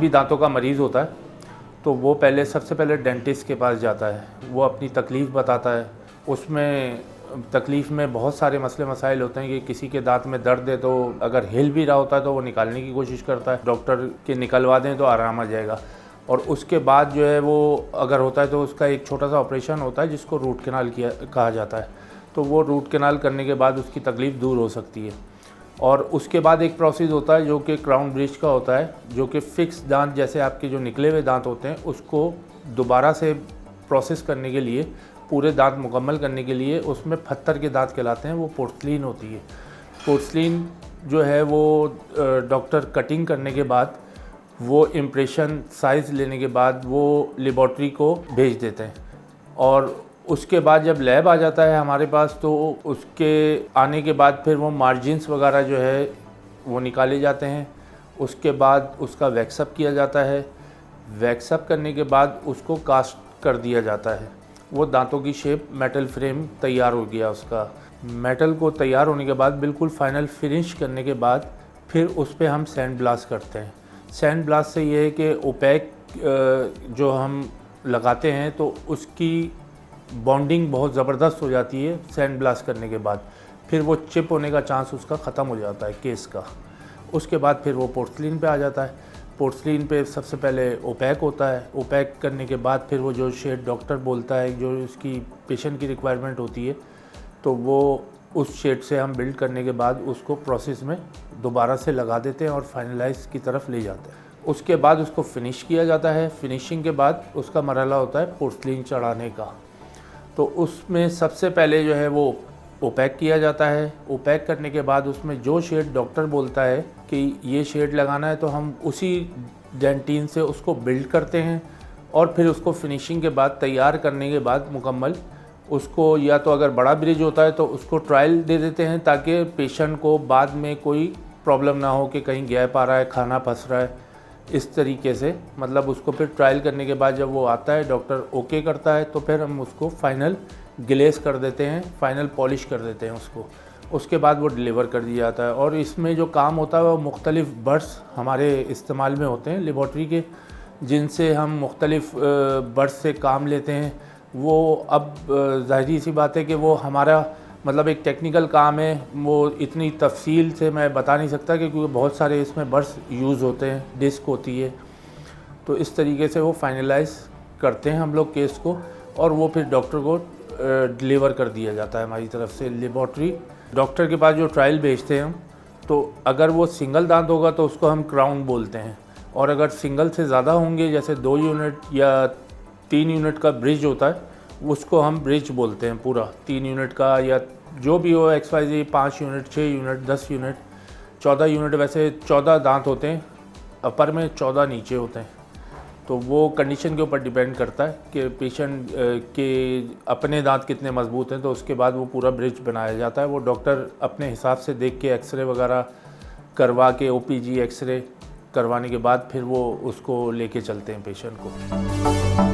भी दांतों का मरीज़ होता है तो वो सबसे पहले डेंटिस्ट के पास जाता है। वो अपनी तकलीफ़ बताता है। उसमें तकलीफ़ में बहुत सारे मसले मसाइल होते हैं कि किसी के दांत में दर्द है तो अगर हिल भी रहा होता है तो वो निकालने की कोशिश करता है। डॉक्टर के निकलवा दें तो आराम आ जाएगा। और उसके बाद जो है वो अगर होता है तो उसका एक छोटा सा ऑपरेशन होता है जिसको रूट कैनाल कहा जाता है। तो वो रूट कैनाल करने के बाद उसकी तकलीफ़ दूर हो सकती है। और उसके बाद एक प्रोसेस होता है जो कि क्राउन ब्रिज का होता है, जो कि फिक्स दांत जैसे आपके जो निकले हुए दांत होते हैं उसको दोबारा से प्रोसेस करने के लिए, पूरे दांत मुकम्मल करने के लिए उसमें पत्थर के दांत कहलाते हैं, वो पोर्सलीन होती है। पोर्सलीन जो है वो डॉक्टर कटिंग करने के बाद, वो इम्प्रेशन साइज़ लेने के बाद वो लेबॉर्ट्री को भेज देते हैं। और उसके बाद जब लैब आ जाता है हमारे पास तो उसके आने के बाद फिर वो मार्जिन्स वगैरह जो है वो निकाले जाते हैं। उसके बाद उसका वैक्सअप किया जाता है। वैक्सअप करने के बाद उसको कास्ट कर दिया जाता है। वो दांतों की शेप मेटल फ्रेम तैयार हो गया उसका। मेटल को तैयार होने के बाद बिल्कुल फाइनल फिनिश करने के बाद फिर उस पर हम सैंड ब्लास्ट करते हैं। सैंड ब्लास्ट से ये है कि ओपैक जो हम लगाते हैं तो उसकी बॉन्डिंग बहुत ज़बरदस्त हो जाती है सैंड ब्लास्ट करने के बाद। फिर वो चिप होने का चांस उसका ख़त्म हो जाता है केस का। उसके बाद फिर वो पोर्सलीन पे आ जाता है। पोर्सलीन पे सबसे पहले ओपैक होता है। ओपैक करने के बाद फिर वो जो शेड डॉक्टर बोलता है, जो उसकी पेशेंट की रिक्वायरमेंट होती है, तो वो उस शेड से हम बिल्ड करने के बाद उसको प्रोसेस में दोबारा से लगा देते हैं और फाइनलाइज की तरफ ले जाते हैं। उसके बाद उसको फिनिश किया जाता है। फिनिशिंग के बाद उसका मरहला होता है पोर्सलीन चढ़ाने का। तो उसमें सबसे पहले जो है वो ओपैक किया जाता है। ओपैक करने के बाद उसमें जो शेड डॉक्टर बोलता है कि ये शेड लगाना है तो हम उसी डेंटिन से उसको बिल्ड करते हैं। और फिर उसको फिनिशिंग के बाद तैयार करने के बाद मुकम्मल उसको, या तो अगर बड़ा ब्रिज होता है तो उसको ट्रायल दे देते हैं ताकि पेशेंट को बाद में कोई प्रॉब्लम ना हो कि कहीं गैप आ रहा है, खाना फंस रहा है, इस तरीके से। मतलब उसको फिर ट्रायल करने के बाद जब वो आता है, डॉक्टर ओके करता है, तो फिर हम उसको फाइनल ग्लेस कर देते हैं, फाइनल पॉलिश कर देते हैं उसको। उसके बाद वो डिलीवर कर दिया जाता है। और इसमें जो काम होता है वो मुख्तलिफ़ बर्ड्स हमारे इस्तेमाल में होते हैं लेबॉर्ट्री के, जिनसे हम मुख्तलिफ़ बर्ड्स से काम लेते हैं। वो अब ज़ाहिरी सी बात है कि वो हमारा मतलब एक टेक्निकल काम है, वो इतनी तफसील से मैं बता नहीं सकता क्योंकि बहुत सारे इसमें बर्ड्स यूज़ होते हैं, डिस्क होती है। तो इस तरीके से वो फाइनलाइज करते हैं हम लोग केस को, और वो फिर डॉक्टर को डिलीवर कर दिया जाता है हमारी तरफ से लेबॉर्ट्री। डॉक्टर के पास जो ट्रायल भेजते हैं हम, तो अगर वो सिंगल दांत होगा तो उसको हम क्राउन बोलते हैं, और अगर सिंगल से ज़्यादा होंगे, जैसे 2 यूनिट या 3 यूनिट का ब्रिज होता है, उसको हम ब्रिज बोलते हैं पूरा 3 यूनिट का, या जो भी हो XYZ, 5 unit, 6 unit, 10 unit, 14 unit. वैसे 14 दांत होते हैं अपर में, 14 नीचे होते हैं। तो वो कंडीशन के ऊपर डिपेंड करता है कि पेशेंट के अपने दांत कितने मजबूत हैं, तो उसके बाद वो पूरा ब्रिज बनाया जाता है। वो डॉक्टर अपने हिसाब से देख के एक्सरे वगैरह करवा के, OPG एक्सरे करवाने के बाद फिर वो उसको लेके चलते हैं पेशेंट को।